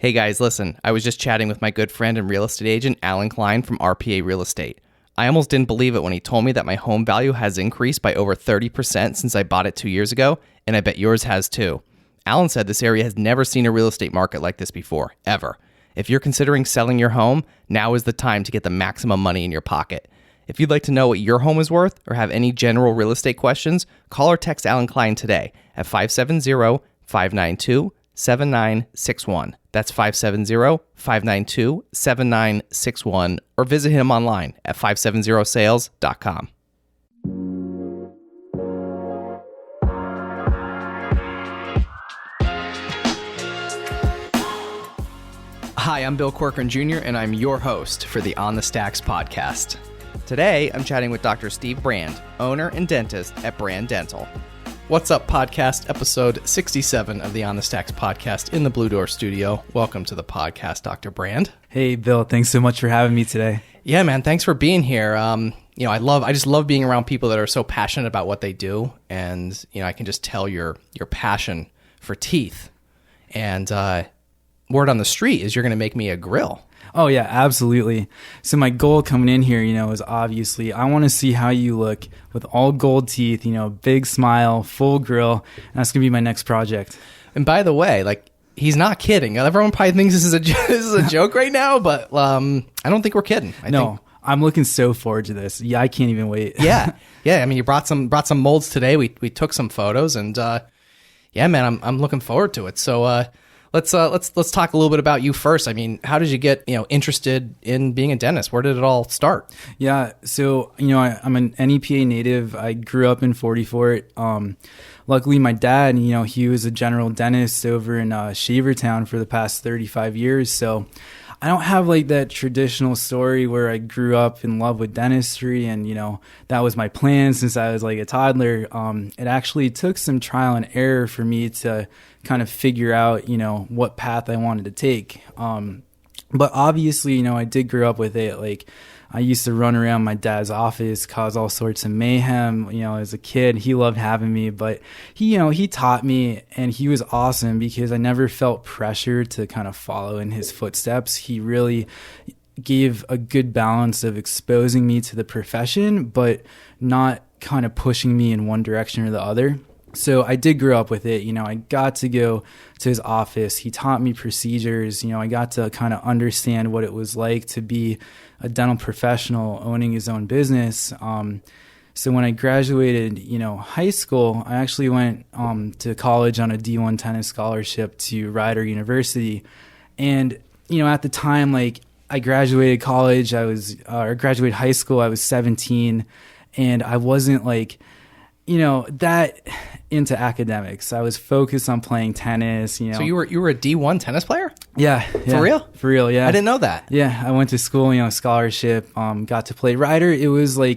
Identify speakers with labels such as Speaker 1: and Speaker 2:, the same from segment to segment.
Speaker 1: Hey guys, listen, I was just chatting with my good friend and real estate agent, Alan Klein from RPA Real Estate. I almost didn't believe it when he told me that my home value has increased by over 30% since I bought it 2 years ago, and I bet yours has too. Alan said this area has never seen a real estate market like this before, ever. If you're considering selling your home, now is the time to get the maximum money in your pocket. If you'd like to know what your home is worth or have any general real estate questions, call or text Alan Klein today at 570-592-7961. That's 570-592-7961, or visit him online at 570sales.com. Hi, I'm Bill Corcoran Jr., and I'm your host for the On the Stacks podcast. Today, I'm chatting with Dr. Steve Brand, owner and dentist at Brand Dental. What's up, podcast? Episode 67 of the On the Stacks podcast in the Blue Door studio. Welcome to the podcast, Dr. Brand.
Speaker 2: Hey, Bill. Thanks so much for having me today.
Speaker 1: Yeah, man. Thanks for being here. I just love being around people that are so passionate about what they do, and I can just tell your passion for teeth. And word on the street is you're going to make me a grill.
Speaker 2: Oh, yeah, absolutely. So my goal coming in here, is obviously I want to see how you look with all gold teeth, big smile, full grill. And that's going to be my next project.
Speaker 1: And by the way, he's not kidding. Everyone probably thinks this is a joke right now, but I don't think we're kidding.
Speaker 2: I'm looking so forward to this. Yeah, I can't even wait.
Speaker 1: Yeah. I mean, you brought some molds today. We took some photos, and yeah, man, I'm looking forward to it. So let's talk a little bit about you first. I mean, how did you get interested in being a dentist? Where did it all start?
Speaker 2: Yeah, so I'm an NEPA native. I grew up in 40 Fort. Luckily, my dad, he was a general dentist over in Shavertown for the past 35 years. So I don't have that traditional story where I grew up in love with dentistry and, that was my plan since I was a toddler. It actually took some trial and error for me to kind of figure out, what path I wanted to take. But obviously, I did grow up with it. I used to run around my dad's office, cause all sorts of mayhem, as a kid. He loved having me, but he taught me, and he was awesome because I never felt pressure to kind of follow in his footsteps. He really gave a good balance of exposing me to the profession, but not kind of pushing me in one direction or the other. So I did grow up with it. I got to go to his office. He taught me procedures. I got to kind of understand what it was like to be a dental professional owning his own business. So when I graduated, high school, I actually went to college on a D1 tennis scholarship to Rider University. And, at the time, I graduated college, graduated high school, I was 17, and I wasn't that into academics. I was focused on playing tennis, So
Speaker 1: you were a D1 tennis player?
Speaker 2: Yeah.
Speaker 1: For real?
Speaker 2: For real, yeah.
Speaker 1: I didn't know that.
Speaker 2: Yeah, I went to school, scholarship, got to play Rider. It was a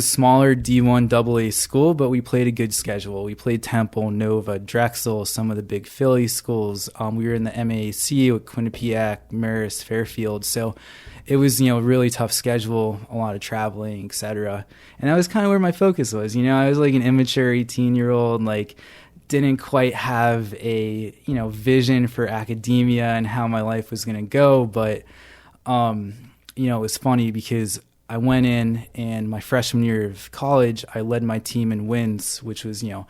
Speaker 2: smaller D1 AA school, but we played a good schedule. We played Temple, Nova, Drexel, some of the big Philly schools. We were in the MAAC with Quinnipiac, Marist, Fairfield. So it was, a really tough schedule, a lot of traveling, etc. And that was kind of where my focus was. I was an immature 18-year-old, didn't quite have a, vision for academia and how my life was going to go. But, it was funny because I went in, and my freshman year of college, I led my team in wins, which was, a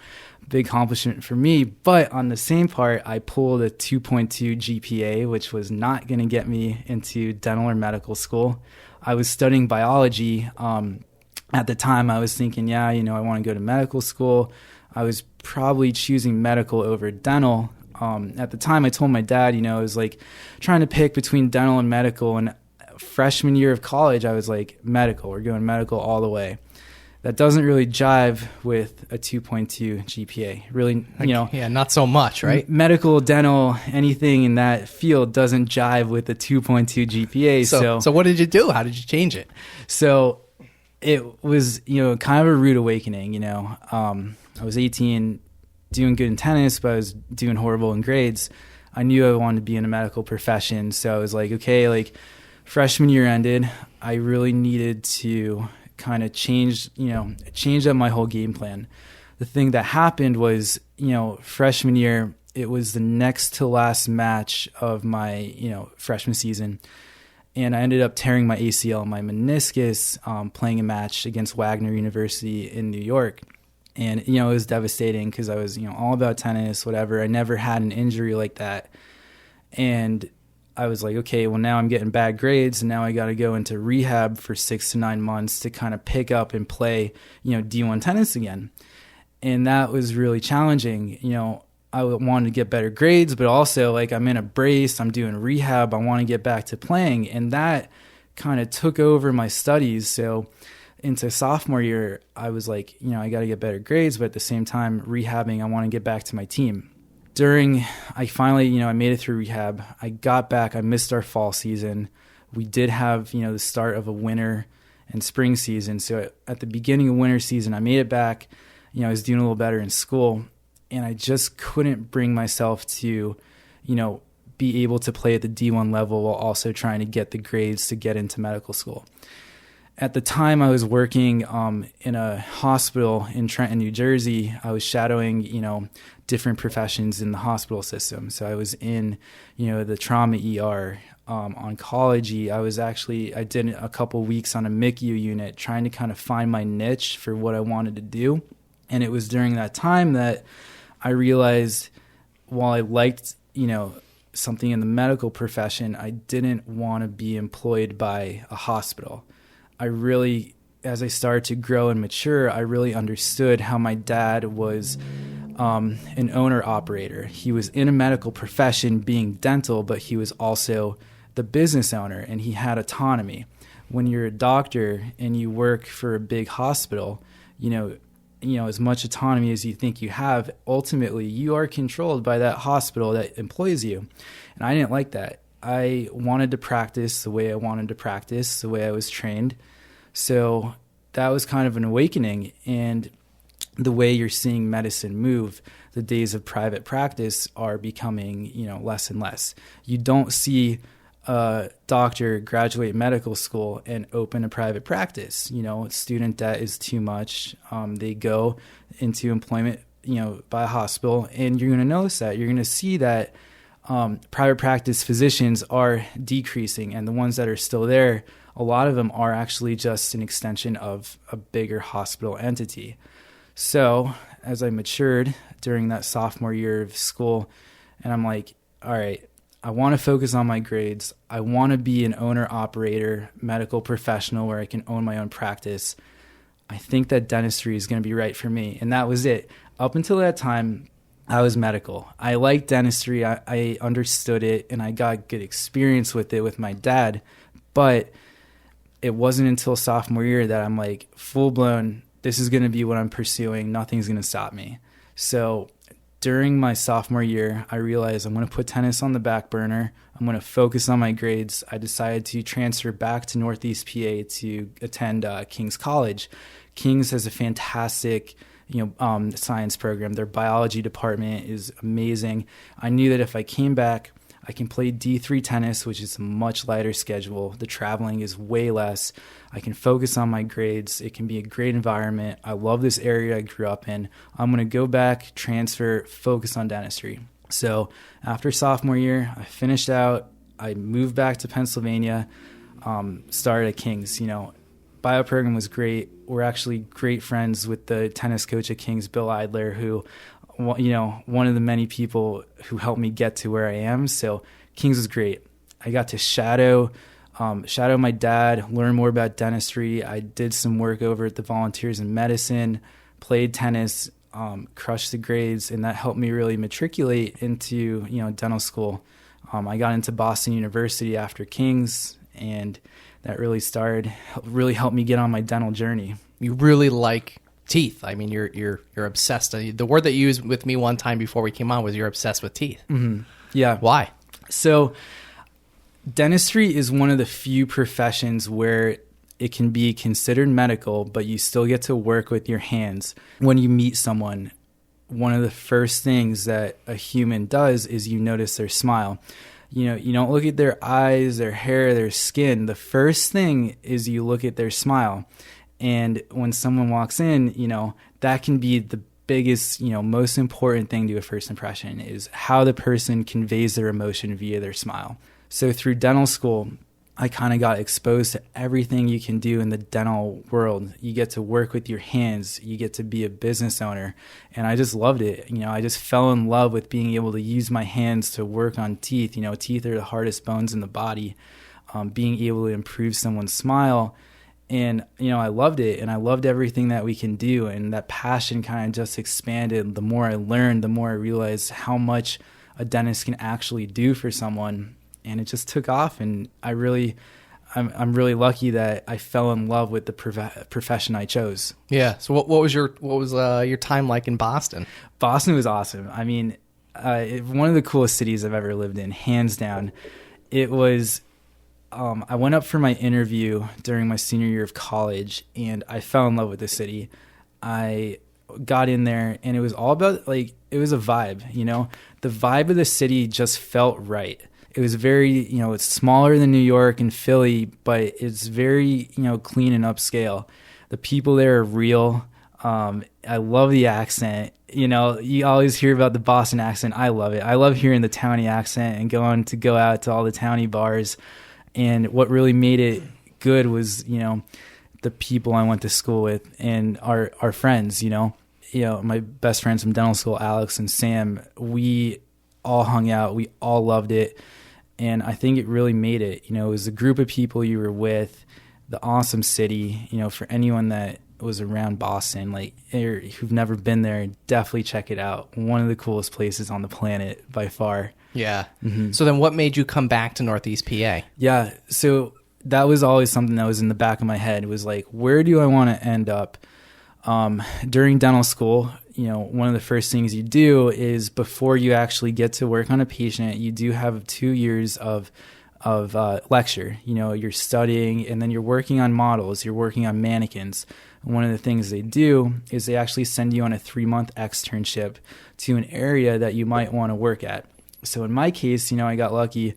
Speaker 2: big accomplishment for me. But on the same part, I pulled a 2.2 GPA, which was not going to get me into dental or medical school. I was studying biology. At the time, I was thinking, I want to go to medical school. I was probably choosing medical over dental. At the time, I told my dad, I was trying to pick between dental and medical. And freshman year of college, I was medical. We're going medical all the way. That doesn't really jive with a 2.2 GPA. Really,
Speaker 1: Yeah, not so much, right?
Speaker 2: Medical, dental, anything in that field doesn't jive with a 2.2 GPA.
Speaker 1: So what did you do? How did you change it?
Speaker 2: So it was, kind of a rude awakening, I was 18, doing good in tennis, but I was doing horrible in grades. I knew I wanted to be in a medical profession. So I was okay, freshman year ended. I really needed to kind of change up my whole game plan. The thing that happened was, freshman year, it was the next to last match of my, freshman season. And I ended up tearing my ACL, my meniscus, playing a match against Wagner University in New York. And, it was devastating because I was, all about tennis, whatever. I never had an injury like that. And I was like, okay, well, now I'm getting bad grades, and now I got to go into rehab for 6 to 9 months to kind of pick up and play, D1 tennis again. And that was really challenging. I wanted to get better grades, but also like I'm in a brace, I'm doing rehab, I want to get back to playing. And that kind of took over my studies. So into sophomore year, I was like, I got to get better grades, but at the same time, rehabbing, I want to get back to my team. I finally, I made it through rehab. I got back, I missed our fall season. We did have, the start of a winter and spring season. So at the beginning of winter season, I made it back. I was doing a little better in school. And I just couldn't bring myself to, be able to play at the D1 level while also trying to get the grades to get into medical school. At the time, I was working in a hospital in Trenton, New Jersey. I was shadowing, different professions in the hospital system. So I was in, the trauma ER, oncology. I did a couple weeks on a MICU unit trying to kind of find my niche for what I wanted to do. And it was during that time that I realized while I liked, something in the medical profession, I didn't want to be employed by a hospital. As I started to grow and mature, I really understood how my dad was an owner-operator. He was in a medical profession being dental, but he was also the business owner, and he had autonomy. When you're a doctor and you work for a big hospital, as much autonomy as you think you have, ultimately you are controlled by that hospital that employs you. And I didn't like that. I wanted to practice the way I wanted to practice, the way I was trained. So that was kind of an awakening. And the way you're seeing medicine move, the days of private practice are becoming, less and less. You don't see a doctor graduate medical school and open a private practice. Student debt is too much. They go into employment, by a hospital, and you're going to notice that. You're going to see that private practice physicians are decreasing, and the ones that are still there, a lot of them are actually just an extension of a bigger hospital entity. So as I matured during that sophomore year of school, and I'm like, all right, I want to focus on my grades. I want to be an owner-operator medical professional where I can own my own practice. I think that dentistry is going to be right for me. And that was it. Up until that time, I was medical. I liked dentistry. I understood it, and I got good experience with it with my dad. But it wasn't until sophomore year that I'm like, full-blown, this is going to be what I'm pursuing. Nothing's going to stop me. So during my sophomore year, I realized I'm going to put tennis on the back burner. I'm going to focus on my grades. I decided to transfer back to Northeast PA to attend King's College. King's has a fantastic, science program. Their biology department is amazing. I knew that if I came back, I can play D3 tennis, which is a much lighter schedule. The traveling is way less. I can focus on my grades. It can be a great environment. I love this area I grew up in. I'm going to go back, transfer, focus on dentistry. So after sophomore year, I finished out. I moved back to Pennsylvania, started at King's. Bio program was great. We're actually great friends with the tennis coach at King's, Bill Idler, who one of the many people who helped me get to where I am. So King's was great. I got to shadow my dad, learn more about dentistry. I did some work over at the Volunteers in Medicine, played tennis, crushed the grades, and that helped me really matriculate into, dental school. I got into Boston University after King's, and that really helped me get on my dental journey.
Speaker 1: You really like teeth. I mean, you're obsessed. The word that you used with me one time before we came on was you're obsessed with teeth.
Speaker 2: Mm-hmm. Yeah.
Speaker 1: Why?
Speaker 2: So dentistry is one of the few professions where it can be considered medical, but you still get to work with your hands. When you meet someone, one of the first things that a human does is you notice their smile. You don't look at their eyes, their hair, their skin. The first thing is you look at their smile. And when someone walks in, that can be the biggest, most important thing to a first impression is how the person conveys their emotion via their smile. So through dental school, I kind of got exposed to everything you can do in the dental world. You get to work with your hands, you get to be a business owner, and I just loved it. I just fell in love with being able to use my hands to work on teeth. Teeth are the hardest bones in the body. Being able to improve someone's smile. And, I loved it, and I loved everything that we can do, and that passion kind of just expanded. The more I learned, the more I realized how much a dentist can actually do for someone, and it just took off, and I'm really lucky that I fell in love with the profession I chose.
Speaker 1: Yeah. So what was your time like in Boston?
Speaker 2: Boston was awesome. I mean, one of the coolest cities I've ever lived in, hands down. It was... I went up for my interview during my senior year of college, and I fell in love with the city. I got in there, and it was all about, it was a vibe, The vibe of the city just felt right. It was very, it's smaller than New York and Philly, but it's very, clean and upscale. The people there are real. I love the accent. You always hear about the Boston accent. I love it. I love hearing the townie accent and go out to all the townie bars. And what really made it good was, the people I went to school with and our friends, my best friends from dental school, Alex and Sam, we all hung out. We all loved it. And I think it really made it. It was a group of people you were with, the awesome city. For anyone that was around Boston, who've never been there, definitely check it out. One of the coolest places on the planet by far.
Speaker 1: Yeah. Mm-hmm. So then what made you come back to Northeast PA?
Speaker 2: Yeah. So that was always something that was in the back of my head. It was where do I want to end up? During dental school, one of the first things you do is before you actually get to work on a patient, you do have 2 years of lecture. You're studying, and then you're working on models, you're working on mannequins. And one of the things they do is they actually send you on a 3-month externship to an area that you might want to work at. So in my case, I got lucky.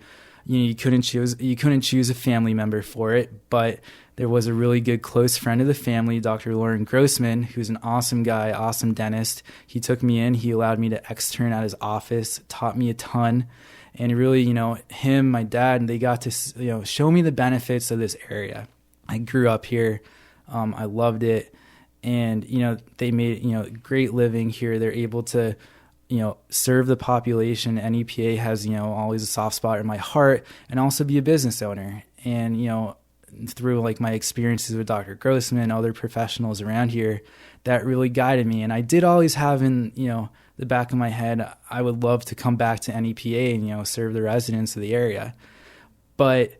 Speaker 2: You couldn't choose a family member for it, but there was a really good close friend of the family, Dr. Lauren Grossman, who's an awesome guy, awesome dentist. He took me in. He allowed me to extern at his office, taught me a ton. And really, him, my dad, and they got to, show me the benefits of this area. I grew up here. I loved it. And, they made, great living here. They're able to, serve the population. NEPA has, always a soft spot in my heart, and also be a business owner. And, through my experiences with Dr. Grossman, other professionals around here, that really guided me. And I did always have in, the back of my head, I would love to come back to NEPA and, serve the residents of the area. But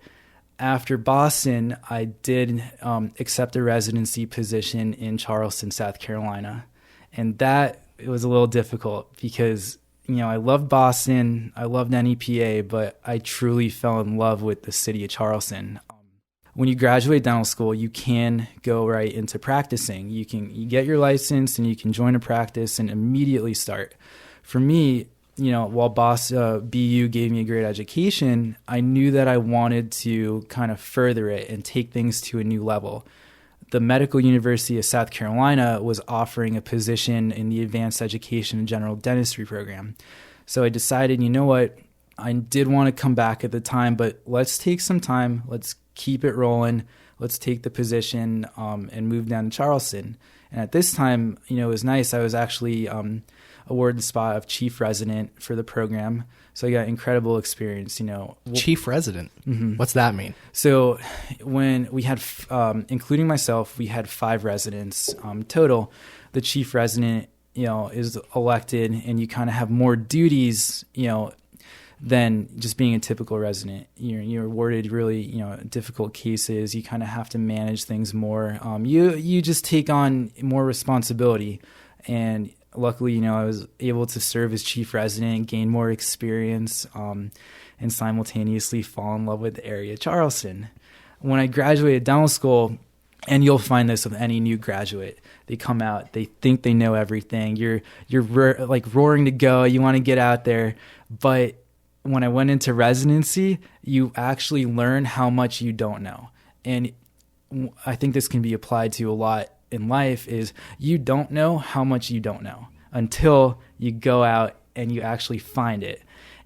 Speaker 2: after Boston, I did accept a residency position in Charleston, South Carolina. And that it was a little difficult because, I loved Boston, I loved NEPA, but I truly fell in love with the city of Charleston. When you graduate dental school, you can go right into practicing. You get your license and you can join a practice and immediately start. For me, while BU gave me a great education, I knew that I wanted to kind of further it and take things to a new level. The Medical University of South Carolina was offering a position in the Advanced Education and General Dentistry program. So I decided, what, I did want to come back at the time, but let's take some time. Let's keep it rolling. Let's take the position and move down to Charleston. And at this time, it was nice. I was actually awarded the spot of chief resident for the program. So I got incredible experience,
Speaker 1: Chief resident? Mm-hmm. What's that mean?
Speaker 2: So when we had, including myself, we had 5 residents total. The chief resident, is elected, and you kind of have more duties, than just being a typical resident. You're awarded really, difficult cases. You kind of have to manage things more. You just take on more responsibility. And luckily, I was able to serve as chief resident, gain more experience, and simultaneously fall in love with the area of Charleston. When I graduated dental school, and you'll find this with any new graduate, they come out, they think they know everything. You're roaring to go. You want to get out there. But when I went into residency, you actually learn how much you don't know. And I think this can be applied to a lot in life is you don't know how much you don't know. until you go out and you actually find it.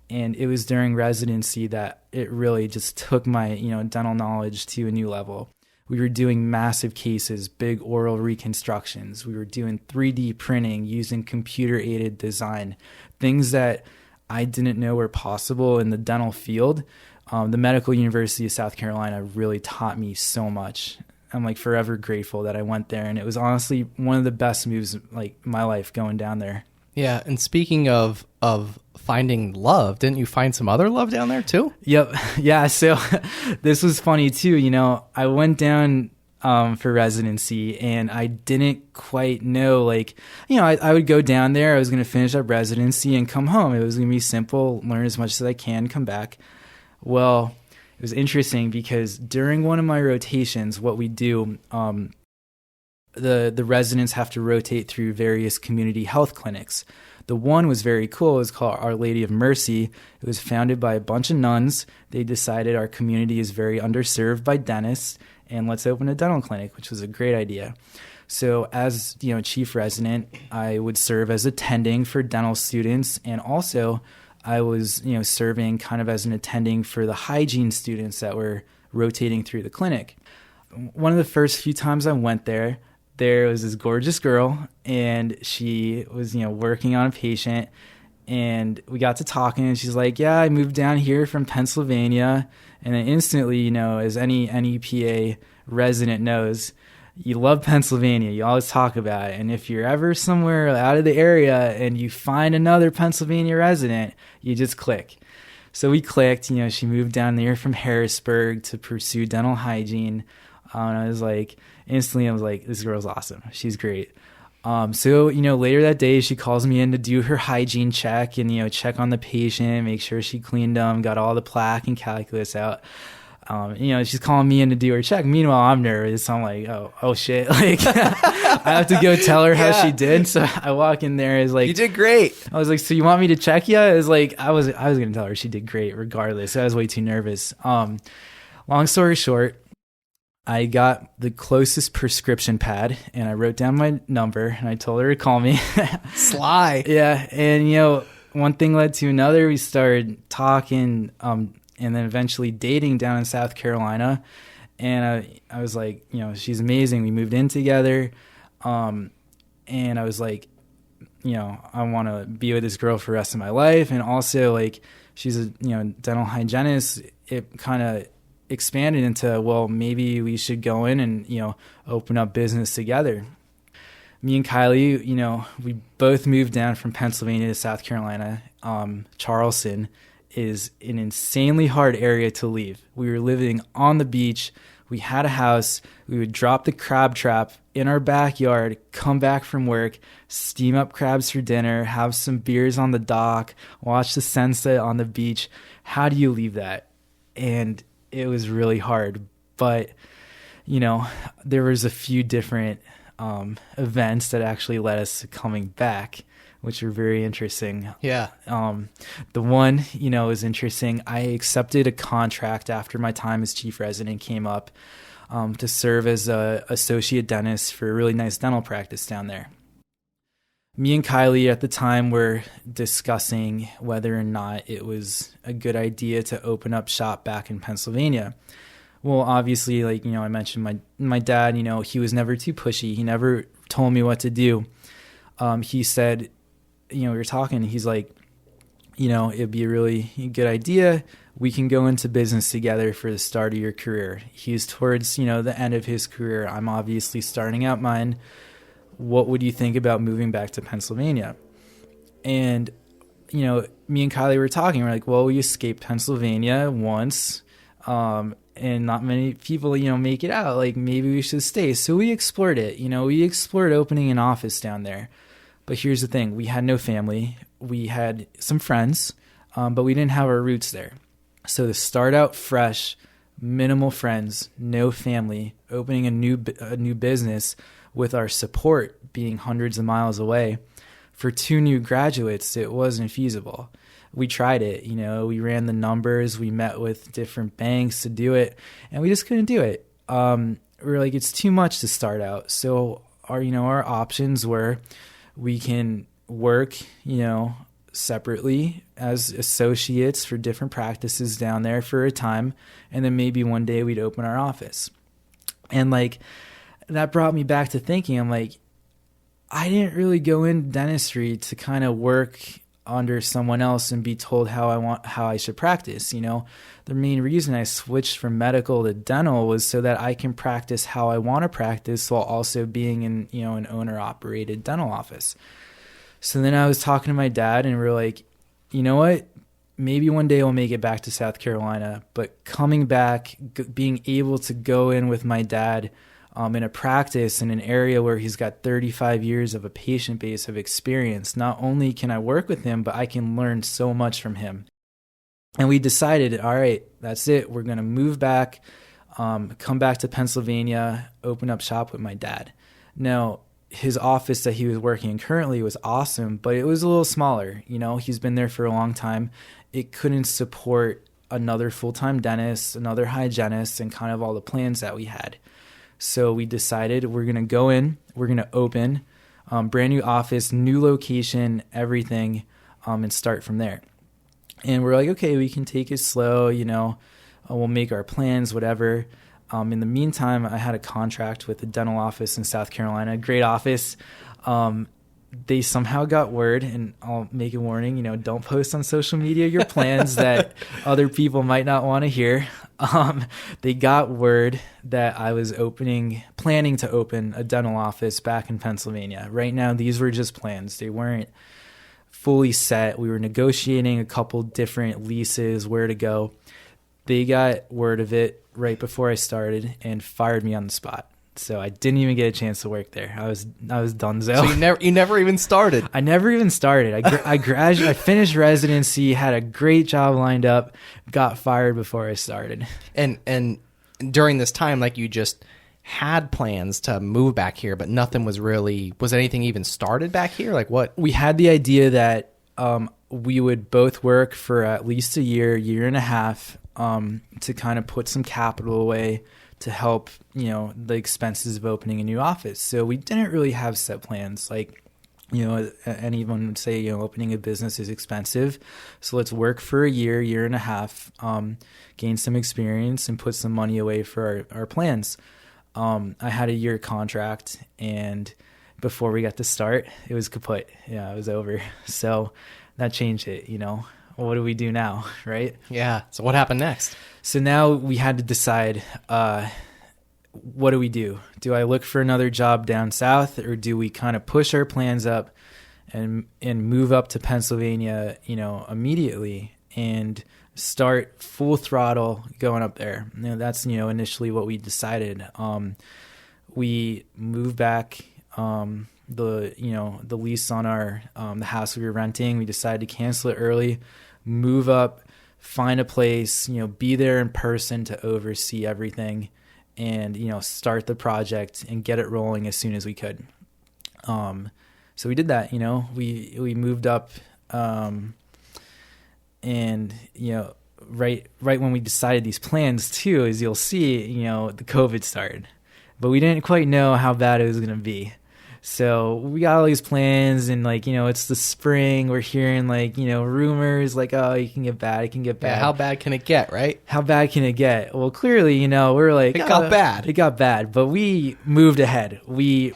Speaker 2: And it was during residency that it really just took my, dental knowledge to a new level. We were doing massive cases, big oral reconstructions. We were doing 3D printing using computer-aided design, things that I didn't know were possible in the dental field. The Medical University of South Carolina really taught me so much. I'm like forever grateful that I went there. And it was honestly one of the best moves like my life going down there.
Speaker 1: Yeah. And speaking of finding love, didn't you find some other love down there too?
Speaker 2: Yep. Yeah. So this was funny too. I went down for residency and I didn't quite know, I would go down there. I was going to finish up residency and come home. It was going to be simple, learn as much as I can, come back. Well, it was interesting because during one of my rotations, what we do, the residents have to rotate through various community health clinics. The one was very cool. It was called Our Lady of Mercy. It was founded by a bunch of nuns. They decided our community is very underserved by dentists, and let's open a dental clinic, which was a great idea. So as chief resident, I would serve as attending for dental students, and also I was serving kind of as an attending for the hygiene students that were rotating through the clinic. One of the first few times I went there was this gorgeous girl, and she was working on a patient, and we got to talking, and she's like, yeah, I moved down here from Pennsylvania. And then instantly, as any NEPA resident knows, you love Pennsylvania. You always talk about it. And if you're ever somewhere out of the area and you find another Pennsylvania resident, you just click. So we clicked. She moved down there from Harrisburg to pursue dental hygiene. And I was like, instantly, I was like, this girl's awesome. She's great. So later that day, she calls me in to do her hygiene check and, check on the patient, make sure she cleaned them, got all the plaque and calculus out. She's calling me in to do her check. Meanwhile, I'm nervous. I'm like, oh shit. Like, I have to go tell her how she did. So I walk in there. It's like,
Speaker 1: you did great.
Speaker 2: I was like, so you want me to check you? It's like, I was going to tell her she did great regardless. I was way too nervous. Long story short, I got the closest prescription pad and I wrote down my number and I told her to call me.
Speaker 1: Sly.
Speaker 2: Yeah. And, one thing led to another. We started talking, and then eventually dating down in South Carolina. And I was like, she's amazing. We moved in together. And I was like, I want to be with this girl for the rest of my life. And also, like, she's a, dental hygienist. It kind of expanded into, well, maybe we should go in and, open up business together. Me and Kylie, we both moved down from Pennsylvania to South Carolina. Charleston is an insanely hard area to leave. We were living on the beach. We had a house. We would drop the crab trap in our backyard, come back from work, steam up crabs for dinner, have some beers on the dock, watch the sunset on the beach. How do you leave that? And it was really hard. But, there was a few different events that actually led us to coming back, which were very interesting.
Speaker 1: Yeah.
Speaker 2: The one, is interesting. I accepted a contract after my time as chief resident came up to serve as a associate dentist for a really nice dental practice down there. Me and Kylie at the time were discussing whether or not it was a good idea to open up shop back in Pennsylvania. Well, obviously, like, I mentioned my dad, he was never too pushy. He never told me what to do. He said, we were talking, he's like, it'd be a really good idea. We can go into business together for the start of your career. He's towards, the end of his career. I'm obviously starting out mine. What would you think about moving back to Pennsylvania? And, me and Kylie were talking. We're like, well, we escaped Pennsylvania once, and not many people, make it out. Like, maybe we should stay. So we explored it. We explored opening an office down there. But here's the thing. We had no family. We had some friends, but we didn't have our roots there. So to start out fresh, minimal friends, no family, opening a new business with our support being hundreds of miles away, for 2 new graduates, it wasn't feasible. We tried it, we ran the numbers, we met with different banks to do it, and we just couldn't do it. We were like, it's too much to start out. So our options were, we can work, separately as associates for different practices down there for a time. And then maybe one day we'd open our office. And like, that brought me back to thinking, I'm like, I didn't really go into dentistry to kind of work under someone else and be told how I should practice. The main reason I switched from medical to dental was so that I can practice how I want to practice while also being in, an owner operated dental office. So then I was talking to my dad and we're like, you know what? Maybe one day I'll make it back to South Carolina, but coming back, being able to go in with my dad in a practice in an area where he's got 35 years of a patient base of experience, not only can I work with him, but I can learn so much from him. And we decided, all right, that's it. We're going to move back, come back to Pennsylvania, open up shop with my dad. Now, his office that he was working in currently was awesome, but it was a little smaller. He's been there for a long time. It couldn't support another full-time dentist, another hygienist, and kind of all the plans that we had. So we decided we're going to go in, we're going to open, brand new office, new location, everything, and start from there. And we're like, okay, we can take it slow, we'll make our plans, whatever. In the meantime, I had a contract with a dental office in South Carolina, a great office. They somehow got word, and I'll make a warning, don't post on social media your plans that other people might not want to hear. They got word that I was planning to open a dental office back in Pennsylvania. Right now, these were just plans. They weren't fully set. We were negotiating a couple different leases, where to go. They got word of it right before I started and fired me on the spot. So I didn't even get a chance to work there. I was donezo.
Speaker 1: So you never even started.
Speaker 2: I never even started. I graduated. I finished residency, had a great job lined up, got fired before I started.
Speaker 1: And during this time, like, you just had plans to move back here, but nothing was anything even started back here? Like, what?
Speaker 2: We had the idea that we would both work for at least a year and a half to kind of put some capital away to help, the expenses of opening a new office. So we didn't really have set plans. Like, anyone would say, opening a business is expensive. So let's work for a year and a half, gain some experience and put some money away for our plans. I had a year contract, and before we got to start, it was kaput. Yeah, it was over. So that changed it, What do we do now, right?
Speaker 1: Yeah. So what happened next?
Speaker 2: So now we had to decide, what do we do? Do I look for another job down south, or do we kind of push our plans up and move up to Pennsylvania, immediately and start full throttle going up there? That's, initially what we decided. We moved back, the lease on our, the house we were renting. We decided to cancel it early, move up, find a place, be there in person to oversee everything, and, start the project and get it rolling as soon as we could. So we did that, we moved up, and, right when we decided these plans too, as you'll see, the COVID started, but we didn't quite know how bad it was going to be. So we got all these plans, and it's the spring. We're hearing rumors oh, it can get bad. It can get bad.
Speaker 1: Yeah, how bad can it get, right?
Speaker 2: How bad can it get? Well, clearly, we're like,
Speaker 1: it got bad.
Speaker 2: It got bad, but we moved ahead. We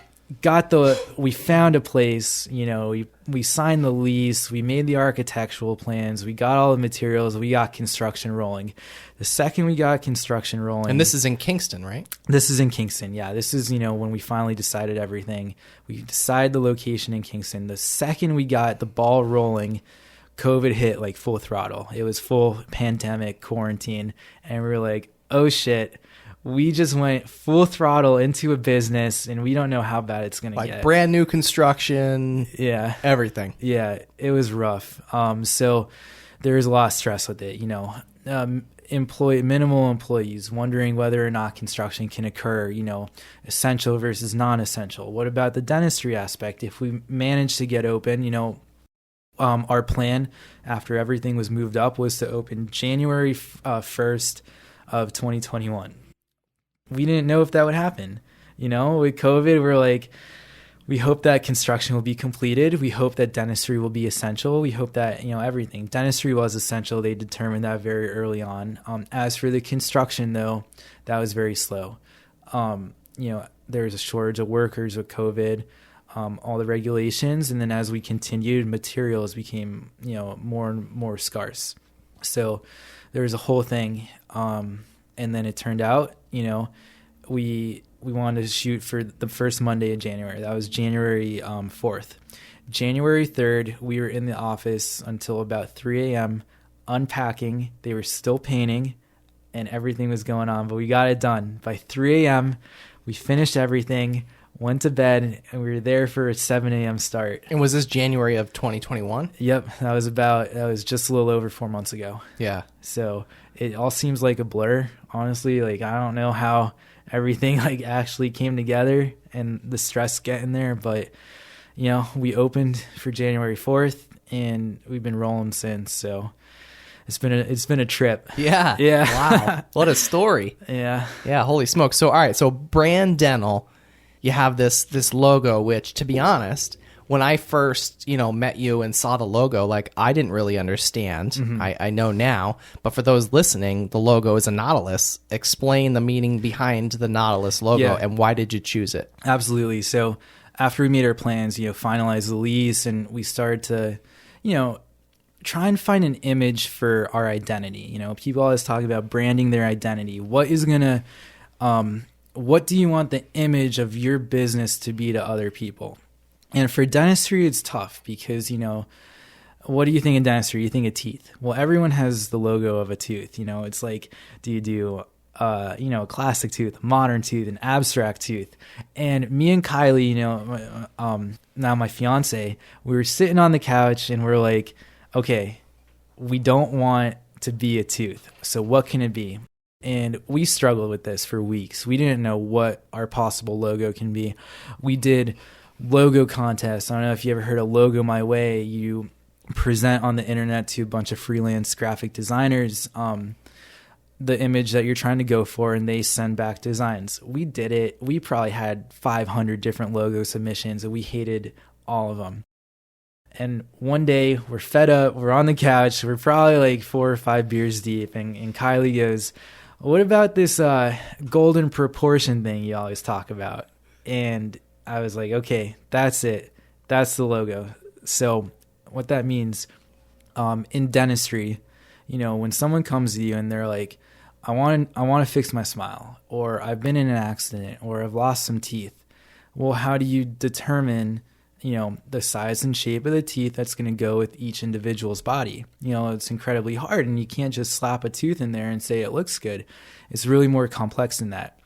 Speaker 2: found a place, we signed the lease, we made the architectural plans, we got all the materials, we got construction rolling. The second we got construction rolling...
Speaker 1: And this is in Kingston, right?
Speaker 2: This is in Kingston, yeah. This is, when we finally decided everything. We decided the location in Kingston. The second we got the ball rolling, COVID hit full throttle. It was full pandemic, quarantine, and we were like, oh shit. We just went full throttle into a business, and we don't know how bad it's going to get.
Speaker 1: Brand new construction.
Speaker 2: Yeah.
Speaker 1: Everything.
Speaker 2: Yeah, it was rough. So there was a lot of stress with it, minimal employees, wondering whether or not construction can occur, essential versus non-essential. What about the dentistry aspect? If we managed to get open, our plan after everything was moved up was to open January 1st of 2021. We didn't know if that would happen. With COVID, we're like, We hope that construction will be completed. We hope that dentistry will be essential. We hope that, everything. Dentistry was essential. They determined that very early on. As for the construction, though, that was very slow. There was a shortage of workers with COVID, all the regulations. And then as we continued, materials became, more and more scarce. So there was a whole thing. And then it turned out, we wanted to shoot for the first Monday of January. That was January 4th. January 3rd, we were in the office until about 3 a.m. unpacking. They were still painting and everything was going on, but we got it done. By 3 a.m., we finished everything, went to bed, and we were there for a 7 a.m. start.
Speaker 1: And was this January of 2021?
Speaker 2: Yep, that was just a little over 4 months ago.
Speaker 1: Yeah.
Speaker 2: So it all seems like a blur, honestly. Like, I don't know how everything actually came together and the stress getting there, but we opened for January 4th and we've been rolling since. So it's been a trip.
Speaker 1: Yeah. Wow. What a story.
Speaker 2: Yeah.
Speaker 1: Holy smokes. So all right, so Brand Dental, you have this logo, which, to be honest, when I first, met you and saw the logo, I didn't really understand. Mm-hmm. I know now, but for those listening, the logo is a Nautilus. Explain the meaning behind the Nautilus logo and why did you choose it?
Speaker 2: Absolutely. So after we made our plans, finalized the lease, and we started to, try and find an image for our identity. People always talk about branding their identity. What do you want the image of your business to be to other people? And for dentistry, it's tough because, what do you think of dentistry? You think of teeth. Well, everyone has the logo of a tooth. It's like, do you do, a classic tooth, a modern tooth, an abstract tooth? And me and Kylie, now my fiance, we were sitting on the couch and we're like, okay, we don't want to be a tooth. So what can it be? And we struggled with this for weeks. We didn't know what our possible logo can be. We did logo contests. I don't know if you ever heard of Logo My Way. You present on the internet to a bunch of freelance graphic designers the image that you're trying to go for, and they send back designs. We did it. We probably had 500 different logo submissions, and we hated all of them. And one day, we're fed up. We're on the couch. We're probably 4 or 5 beers deep, and Kylie goes, what about this golden proportion thing you always talk about? And I was like, okay, that's it. That's the logo. So what that means in dentistry, when someone comes to you and they're like, I want to fix my smile, or I've been in an accident, or I've lost some teeth. Well, how do you determine, the size and shape of the teeth that's going to go with each individual's body? It's incredibly hard, and you can't just slap a tooth in there and say it looks good. It's really more complex than that.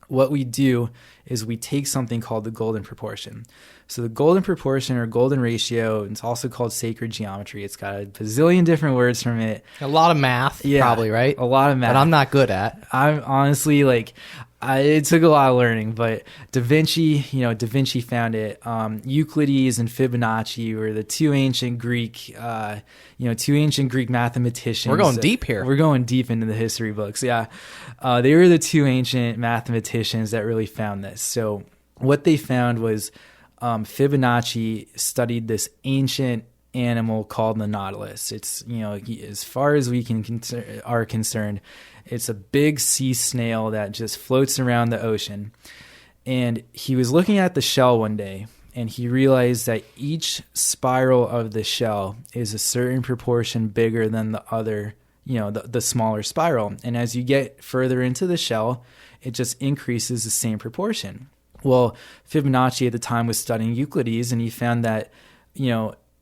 Speaker 2: What we do is we take something called the golden proportion. So the golden proportion or golden ratio, it's also called sacred geometry. It's got a bazillion different words from it.
Speaker 1: A lot of math, probably, right?
Speaker 2: A lot of math.
Speaker 1: But I'm not good at.
Speaker 2: I'm honestly it took a lot of learning, but Da Vinci found it. Euclides and Fibonacci were the two ancient Greek mathematicians.
Speaker 1: We're going deep here.
Speaker 2: We're going deep into the history books. Yeah. They were the two ancient mathematicians that really found this. So what they found was Fibonacci studied this ancient animal called the Nautilus. It's, as far as we are concerned, it's a big sea snail that just floats around the ocean. And he was looking at the shell one day, and he realized that each spiral of the shell is a certain proportion bigger than the other, the smaller spiral. And as you get further into the shell, it just increases the same proportion. Well, Fibonacci at the time was studying Euclides, and he found that,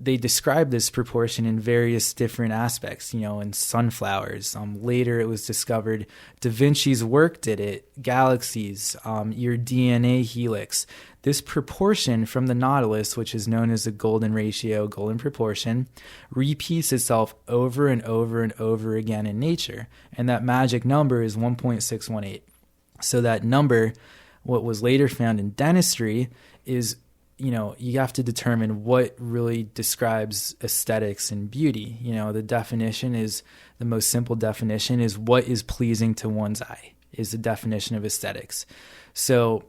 Speaker 2: they described this proportion in various different aspects, in sunflowers. Later, it was discovered Da Vinci's work did it, galaxies, your DNA helix. This proportion from the Nautilus, which is known as the golden ratio, golden proportion, repeats itself over and over and over again in nature. And that magic number is 1.618. So that number, what was later found in dentistry, is you have to determine what really describes aesthetics and beauty. The definition is, the most simple definition is what is pleasing to one's eye is the definition of aesthetics. So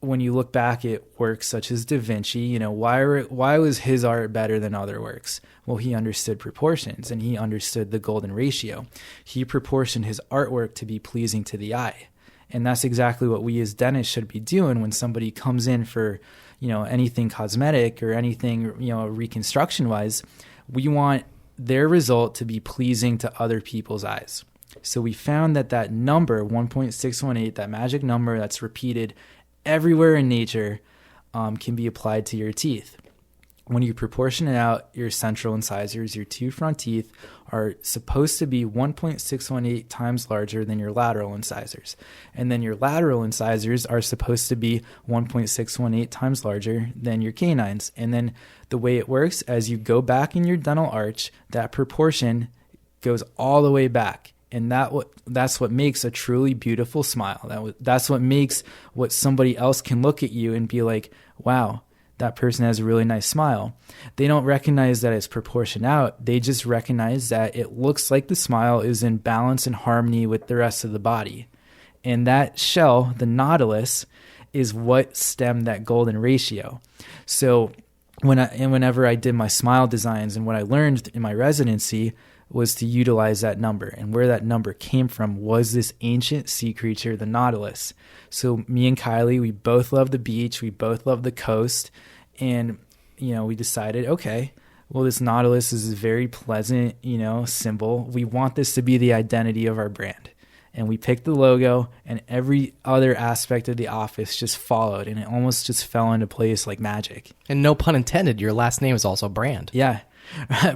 Speaker 2: when you look back at works such as Da Vinci, you know, why was his art better than other works? Well, he understood proportions and he understood the golden ratio. He proportioned his artwork to be pleasing to the eye. And that's exactly what we as dentists should be doing when somebody comes in for, you know, anything cosmetic or anything, you know, reconstruction wise. We want their result to be pleasing to other people's eyes. So we found that number 1.618, that magic number that's repeated everywhere in nature, can be applied to your teeth. When you proportion it out, your central incisors, your two front teeth, are supposed to be 1.618 times larger than your lateral incisors. And then your lateral incisors are supposed to be 1.618 times larger than your canines. And then the way it works, as you go back in your dental arch, that proportion goes all the way back. And that's what makes a truly beautiful smile. That's what makes what somebody else can look at you and be like, wow, that person has a really nice smile. They don't recognize that it's proportioned out. They just recognize that it looks like the smile is in balance and harmony with the rest of the body. And that shell, the Nautilus, is what stemmed that golden ratio. So whenever I did my smile designs, and what I learned in my residency was to utilize that number. And where that number came from was this ancient sea creature, the Nautilus. So me and Kylie, we both love the beach. We both love the coast. And, you know, we decided, okay, well, this Nautilus is a very pleasant, you know, symbol. We want this to be the identity of our brand. And we picked the logo, and every other aspect of the office just followed, and it almost just fell into place like magic.
Speaker 1: And no pun intended, your last name is also Brand.
Speaker 2: Yeah.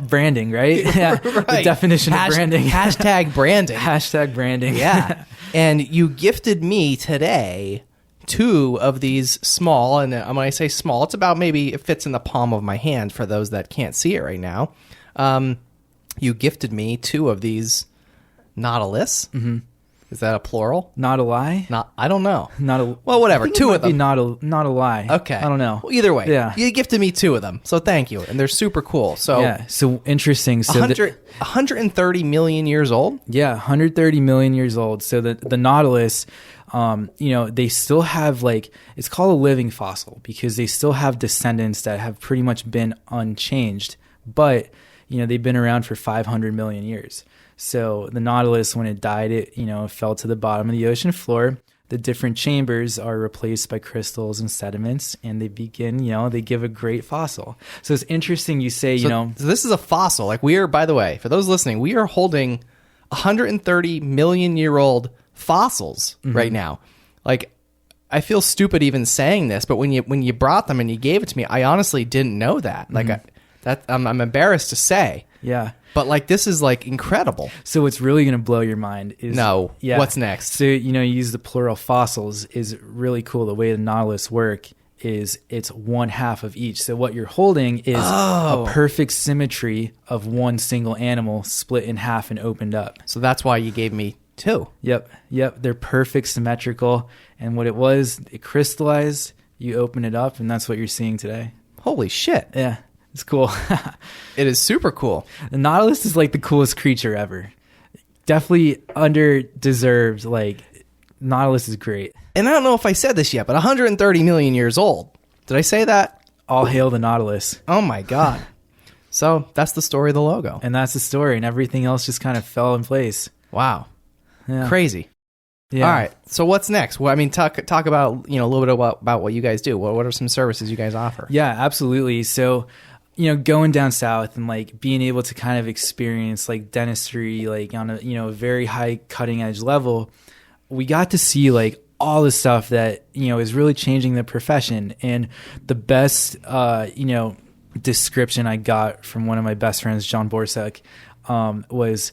Speaker 2: Branding, right? Yeah.
Speaker 1: Right.
Speaker 2: The definition of branding.
Speaker 1: Hashtag branding.
Speaker 2: Hashtag branding.
Speaker 1: Yeah. And you gifted me today 2 of these small, and when I say small, it's about maybe it fits in the palm of my hand for those that can't see it right now. You gifted me 2 of these Nautilus. Mm-hmm. Is that a plural?
Speaker 2: Not a lie?
Speaker 1: I don't know. Well, whatever. 2 of them.
Speaker 2: Not a lie.
Speaker 1: Okay.
Speaker 2: I don't know.
Speaker 1: Well, either way.
Speaker 2: Yeah.
Speaker 1: You gifted me 2 of them, so thank you. And they're super cool. So
Speaker 2: yeah. So interesting. So
Speaker 1: 130 million years old?
Speaker 2: Yeah, 130 million years old. So the Nautilus, you know, they still have, like, it's called a living fossil because they still have descendants that have pretty much been unchanged. But, you know, they've been around for 500 million years. So the Nautilus, when it died, it, you know, fell to the bottom of the ocean floor. The different chambers are replaced by crystals and sediments, and they begin, you know, they give a great fossil. So it's interesting you say,
Speaker 1: so this is a fossil. Like, we are, by the way, for those listening, we are holding 130 million year old fossils right now. Like, I feel stupid even saying this, but when you brought them and you gave it to me, I honestly didn't know that. Like, I'm embarrassed to say.
Speaker 2: Yeah.
Speaker 1: But, like, this is, like, incredible.
Speaker 2: So what's really going to blow your mind is...
Speaker 1: No. Yeah. What's next?
Speaker 2: So, you know, you use the plural fossils is really cool. The way the Nautilus work is it's 1/2 of each. So what you're holding is a perfect symmetry of one single animal split in half and opened up.
Speaker 1: So that's why you gave me 2.
Speaker 2: Yep. They're perfect, symmetrical. And what it was, it crystallized, you open it up, and that's what you're seeing today.
Speaker 1: Holy shit.
Speaker 2: Yeah. It's cool.
Speaker 1: It is super cool.
Speaker 2: The Nautilus is like the coolest creature ever. Definitely under-deserved. Like, Nautilus is great.
Speaker 1: And I don't know if I said this yet, but 130 million years old. Did I say that?
Speaker 2: All hail the Nautilus.
Speaker 1: Oh my God. So that's the story of the logo.
Speaker 2: And that's the story. And everything else just kind of fell in place.
Speaker 1: Wow.
Speaker 2: Yeah.
Speaker 1: Crazy. Yeah. All right. So what's next? Well, I mean, talk about, you know, a little bit about what you guys do. What are some services you guys offer?
Speaker 2: Yeah, absolutely. So, you know, going down south and, like, being able to kind of experience, like, dentistry, like, on a, you know, very high cutting edge level, we got to see, like, all the stuff that, you know, is really changing the profession. And the best, you know, description I got from one of my best friends, John Borsuk, was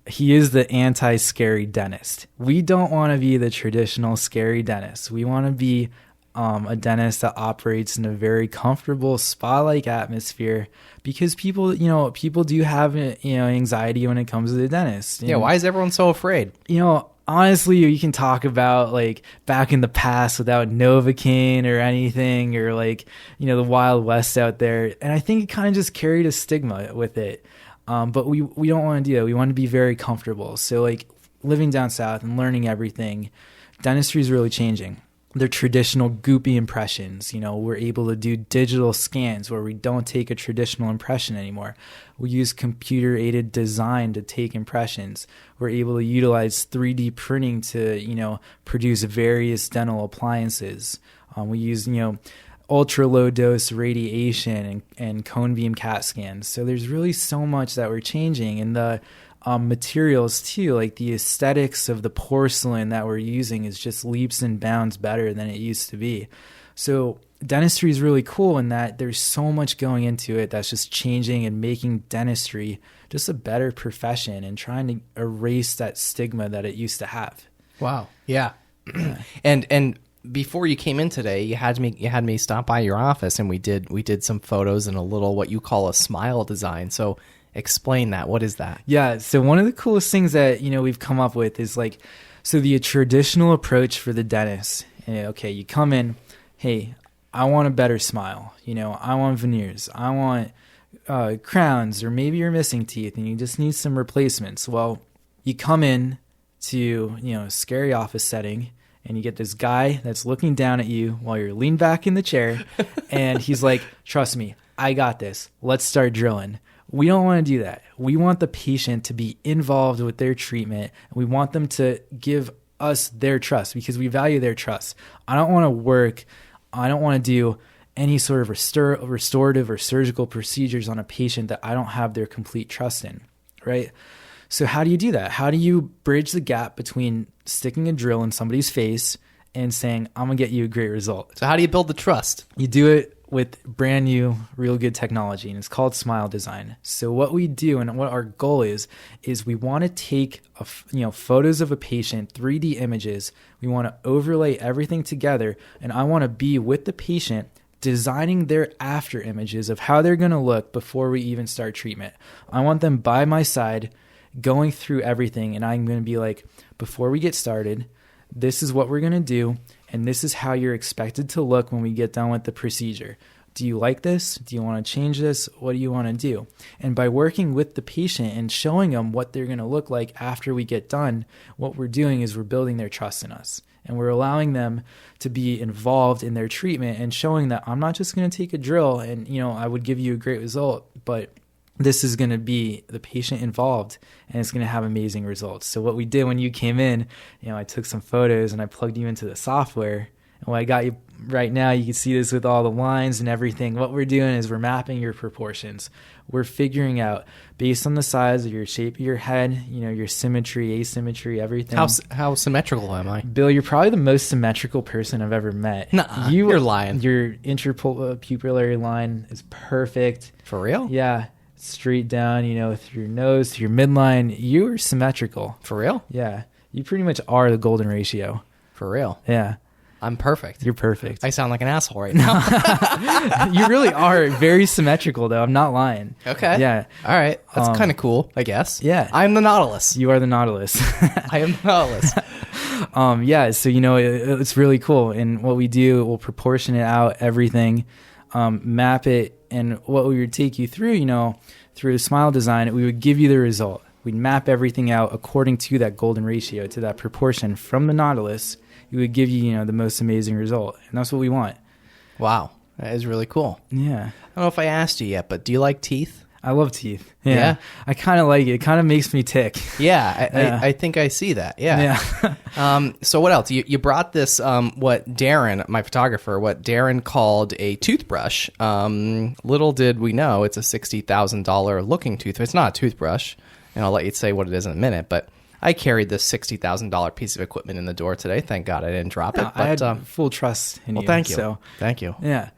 Speaker 2: he is the anti-scary dentist. We don't want to be the traditional scary dentist. We want to be a dentist that operates in a very comfortable spa-like atmosphere because people do have, you know, anxiety when it comes to the dentist.
Speaker 1: Yeah. Why is everyone so afraid?
Speaker 2: You know, honestly, you can talk about, like, back in the past without Novocaine or anything, or, like, you know, the Wild West out there. And I think it kind of just carried a stigma with it. But we don't want to do that. We want to be very comfortable. So, like, living down south and learning everything, dentistry is really changing. They're traditional goopy impressions. We're able to do digital scans where we don't take a traditional impression anymore. We use computer-aided design to take impressions. We're able to utilize 3D printing to, produce various dental appliances. We use, ultra low dose radiation and cone beam CAT scans. So there's really so much that we're changing. And the materials too, like the aesthetics of the porcelain that we're using is just leaps and bounds better than it used to be. So dentistry is really cool in that there's so much going into it that's just changing and making dentistry just a better profession and trying to erase that stigma that it used to have.
Speaker 1: Wow. Yeah. And before you came in today, you had me stop by your office, and we did some photos and a little what you call a smile design. So explain that. What is that?
Speaker 2: Yeah. So one of the coolest things that, we've come up with is the traditional approach for the dentist. Okay, you come in, hey, I want a better smile. I want veneers. I want crowns, or maybe you're missing teeth and you just need some replacements. Well, you come in to, a scary office setting, and you get this guy that's looking down at you while you're leaned back in the chair, and he's like, trust me, I got this. Let's start drilling. We don't want to do that. We want the patient to be involved with their treatment. We want them to give us their trust because we value their trust. I don't want to do any sort of restorative or surgical procedures on a patient that I don't have their complete trust in, right? So how do you do that? How do you bridge the gap between sticking a drill in somebody's face and saying, I'm going to get you a great result?
Speaker 1: So how do you build the trust?
Speaker 2: You do it with brand new, real good technology, and it's called smile design. So what we do and what our goal is we want to take photos of a patient, 3D images. We want to overlay everything together, and I want to be with the patient designing their after images of how they're going to look before we even start treatment. I want them by my side going through everything, and I'm going to be like, before we get started, this is what we're going to do, and this is how you're expected to look when we get done with the procedure. Do you like this? Do you want to change this? What do you want to do? And by working with the patient and showing them what they're going to look like after we get done, what we're doing is we're building their trust in us. And we're allowing them to be involved in their treatment and showing that I'm not just going to take a drill and, I would give you a great result, but this is going to be the patient involved, and it's going to have amazing results. So what we did when you came in, I took some photos and I plugged you into the software. And what I got you right now, you can see this with all the lines and everything. What we're doing is we're mapping your proportions. We're figuring out, based on the size of your shape of your head, your symmetry, asymmetry, everything.
Speaker 1: How symmetrical am I?
Speaker 2: Bill, you're probably the most symmetrical person I've ever met.
Speaker 1: Nuh-uh, you're lying.
Speaker 2: Your interpupillary line is perfect.
Speaker 1: For real?
Speaker 2: Yeah. Straight down, through your nose, through your midline. You're symmetrical.
Speaker 1: For real?
Speaker 2: Yeah. You pretty much are the golden ratio.
Speaker 1: For real?
Speaker 2: Yeah.
Speaker 1: I'm perfect.
Speaker 2: You're perfect.
Speaker 1: I sound like an asshole right now.
Speaker 2: You really are very symmetrical, though. I'm not lying.
Speaker 1: Okay.
Speaker 2: Yeah.
Speaker 1: All right. That's kind of cool, I guess.
Speaker 2: Yeah.
Speaker 1: I'm the Nautilus.
Speaker 2: You are the Nautilus.
Speaker 1: I am the Nautilus.
Speaker 2: Yeah. So, it's really cool. And what we do, we'll proportion it out, everything, map it. And what we would take you through, through the smile design, we would give you the result. We'd map everything out according to that golden ratio, to that proportion from the Nautilus. It would give you, the most amazing result. And that's what we want.
Speaker 1: Wow. That is really cool.
Speaker 2: Yeah.
Speaker 1: I don't know if I asked you yet, but do you like teeth?
Speaker 2: I love teeth. Yeah. I kind of like it. It kind of makes me tick.
Speaker 1: Yeah. I think I see that. Yeah. So what else? You brought this, what Darren, my photographer, what Darren called a toothbrush. Little did we know it's a $60,000 looking toothbrush. It's not a toothbrush. And I'll let you say what it is in a minute, but I carried this $60,000 piece of equipment in the door today. Thank God I didn't drop it. But,
Speaker 2: I had full trust in you.
Speaker 1: Well, thank you.
Speaker 2: So,
Speaker 1: thank you.
Speaker 2: Yeah.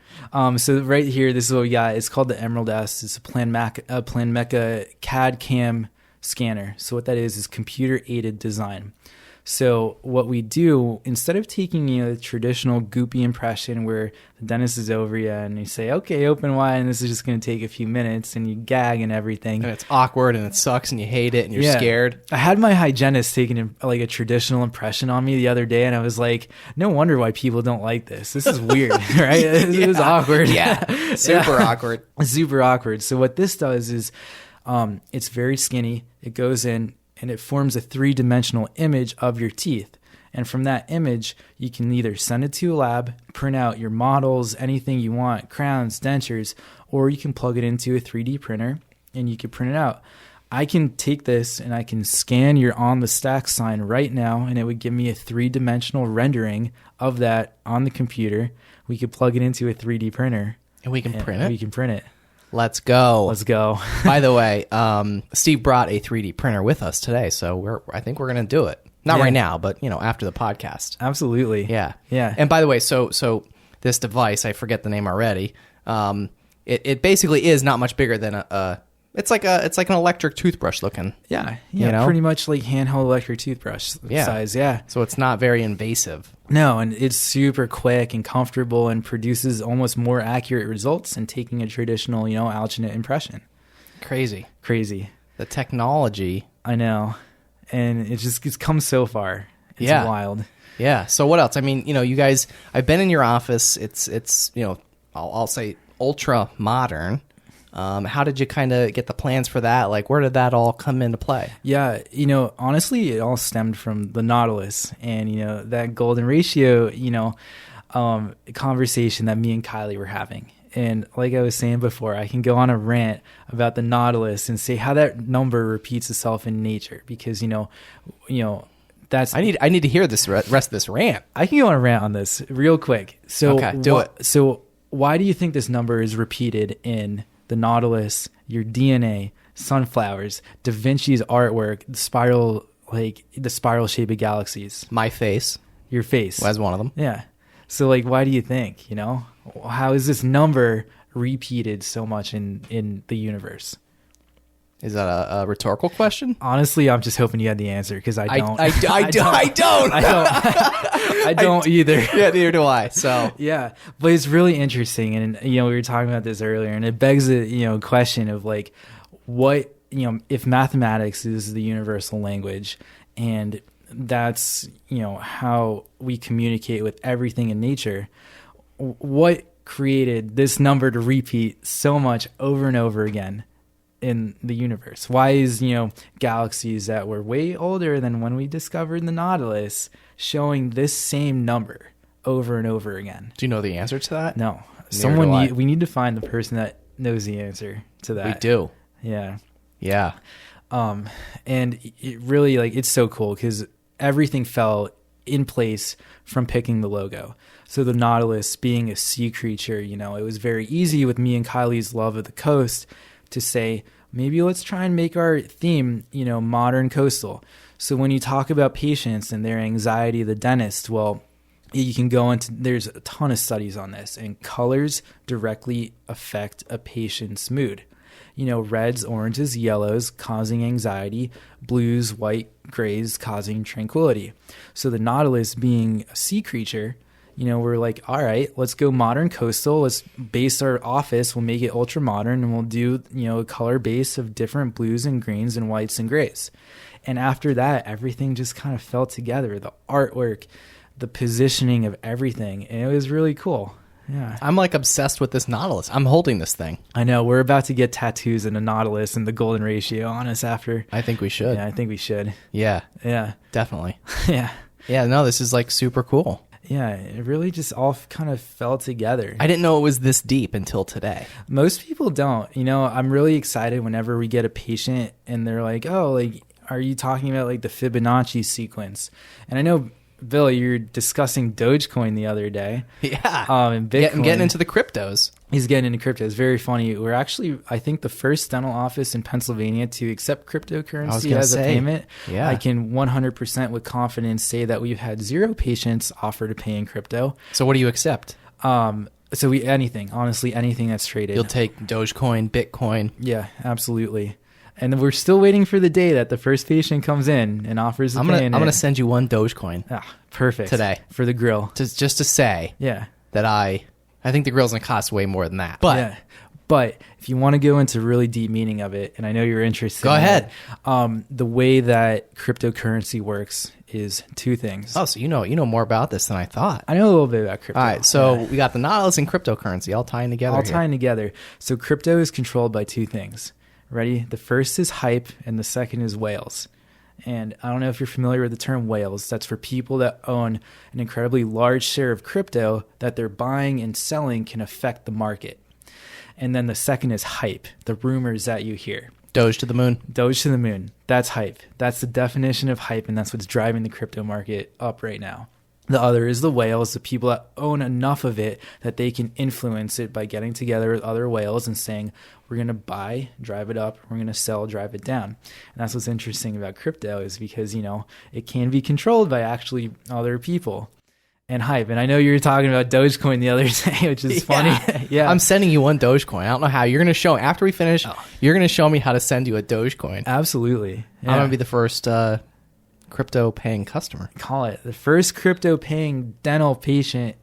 Speaker 2: So right here, this is what we got. It's called the Emerald S. It's a Planmeca CAD CAM scanner. So what that is computer-aided design. So what we do, instead of taking the traditional goopy impression where the dentist is over you and you say, okay, open wide, and this is just going to take a few minutes, and you gag and everything.
Speaker 1: And it's awkward and it sucks and you hate it and you're scared.
Speaker 2: I had my hygienist taking a traditional impression on me the other day, and I was like, no wonder why people don't like this. This is weird, right? It was awkward.
Speaker 1: Yeah, super awkward.
Speaker 2: Super awkward. So what this does is it's very skinny. It goes in, and it forms a 3-dimensional image of your teeth. And from that image, you can either send it to a lab, print out your models, anything you want, crowns, dentures, or you can plug it into a 3D printer and you can print it out. I can take this and I can scan your on the stack sign right now, and it would give me a 3-dimensional rendering of that on the computer. We could plug it into a 3D printer.
Speaker 1: And we can print it?
Speaker 2: We can print it.
Speaker 1: Let's go.
Speaker 2: Let's go.
Speaker 1: By the way, Steve brought a 3D printer with us today, so I think we're going to do it. Not right now, but after the podcast.
Speaker 2: Absolutely.
Speaker 1: Yeah.
Speaker 2: Yeah.
Speaker 1: And by the way, so this device, I forget the name already. It basically is not much bigger than it's like an electric toothbrush looking.
Speaker 2: Yeah. Pretty much like handheld electric toothbrush size. Yeah.
Speaker 1: So it's not very invasive.
Speaker 2: No, and it's super quick and comfortable and produces almost more accurate results than taking a traditional, alginate impression.
Speaker 1: Crazy.
Speaker 2: The
Speaker 1: technology. I know.
Speaker 2: And it's come so far. It's wild.
Speaker 1: Yeah. So what else? I mean, you guys, I've been in your office. It's I'll say ultra modern. How did you kind of get the plans for that? Like, where did that all come into play?
Speaker 2: Yeah, honestly, it all stemmed from the Nautilus and, that golden ratio, conversation that me and Kylie were having. And like I was saying before, I can go on a rant about the Nautilus and say how that number repeats itself in nature because, that's...
Speaker 1: I need to hear this rest of this rant.
Speaker 2: I can go on a rant on this real quick. So
Speaker 1: okay, do it.
Speaker 2: So why do you think this number is repeated in the Nautilus, your DNA, sunflowers, Da Vinci's artwork, the spiral shape of galaxies?
Speaker 1: My face.
Speaker 2: Your face.
Speaker 1: Well, as one of them.
Speaker 2: Yeah. So why do you think, how is this number repeated so much in the universe?
Speaker 1: Is that a rhetorical question?
Speaker 2: Honestly, I'm just hoping you had the answer because I don't.
Speaker 1: I don't.
Speaker 2: I don't either.
Speaker 1: Yeah, neither do I. So
Speaker 2: yeah, but it's really interesting, and we were talking about this earlier, and it begs the question of what if mathematics is the universal language, and that's how we communicate with everything in nature. What created this number to repeat so much over and over again in the universe? Why is galaxies that were way older than when we discovered the Nautilus showing this same number over and over again?
Speaker 1: Do you know the answer to that?
Speaker 2: No. We need to find the person that knows the answer to that.
Speaker 1: We do.
Speaker 2: Yeah. And it really it's so cool because everything fell in place from picking the logo. So the Nautilus being a sea creature, it was very easy with me and Kylie's love of the coast to say, maybe let's try and make our theme, modern coastal. So when you talk about patients and their anxiety, the dentist, well, you can go into, there's a ton of studies on this, and colors directly affect a patient's mood. Reds, oranges, yellows causing anxiety, blues, white, grays causing tranquility. So the Nautilus being a sea creature, we're like, all right, let's go modern coastal. Let's base our office. We'll make it ultra modern, and we'll do, a color base of different blues and greens and whites and grays. And after that, everything just kind of fell together. The artwork, the positioning of everything. And it was really cool. Yeah.
Speaker 1: I'm obsessed with this Nautilus. I'm holding this thing.
Speaker 2: I know. We're about to get tattoos in a Nautilus and the golden ratio on us after.
Speaker 1: I think we should.
Speaker 2: Yeah, I think we should.
Speaker 1: Yeah.
Speaker 2: Yeah.
Speaker 1: Definitely.
Speaker 2: Yeah.
Speaker 1: Yeah, no, this is super cool.
Speaker 2: Yeah, it really just all kind of fell together.
Speaker 1: I didn't know it was this deep until today.
Speaker 2: Most people don't. I'm really excited whenever we get a patient and they're like, oh, are you talking about the Fibonacci sequence? And I know, Bill, you're discussing Dogecoin the other day.
Speaker 1: Yeah.
Speaker 2: And Bitcoin.
Speaker 1: Getting into the cryptos.
Speaker 2: He's getting into crypto. It's very funny. We're actually, I think, the first dental office in Pennsylvania to accept cryptocurrency as a payment.
Speaker 1: Yeah.
Speaker 2: I can 100% with confidence say that we've had 0 patients offer to pay in crypto.
Speaker 1: So what do you accept?
Speaker 2: So anything, honestly, anything that's traded.
Speaker 1: You'll take Dogecoin, Bitcoin.
Speaker 2: Yeah, absolutely. And we're still waiting for the day that the first patient comes in and offers to pay.
Speaker 1: I'm gonna send you one Dogecoin.
Speaker 2: Perfect.
Speaker 1: Today.
Speaker 2: For the grill.
Speaker 1: Just to say that I think the grill's gonna cost way more than that.
Speaker 2: But if you want to go into really deep meaning of it, and I know you're interested.
Speaker 1: Go ahead.
Speaker 2: The way that cryptocurrency works is 2 things.
Speaker 1: Oh, so you know more about this than I thought.
Speaker 2: I know a little bit about crypto.
Speaker 1: All right, so we got the Nautilus and cryptocurrency all tying together.
Speaker 2: So crypto is controlled by 2 things. Ready? The first is hype and the second is whales. And I don't know if you're familiar with the term whales. That's for people that own an incredibly large share of crypto that they're buying and selling can affect the market. And then the second is hype, the rumors that you hear.
Speaker 1: Doge to the moon.
Speaker 2: Doge to the moon. That's hype. That's the definition of hype, and that's what's driving the crypto market up right now. The other is the whales, the people that own enough of it that they can influence it by getting together with other whales and saying, we're going to buy, drive it up, we're going to sell, drive it down. And that's what's interesting about crypto is because, it can be controlled by actually other people. And hype. And I know you were talking about Dogecoin the other day, which is funny. Yeah.
Speaker 1: I'm sending you one Dogecoin. I don't know how. You're going to show, after we finish, you're going to show me how to send you a Dogecoin.
Speaker 2: Absolutely. Yeah.
Speaker 1: I'm going to be the first crypto paying customer.
Speaker 2: Call it the first crypto paying dental patient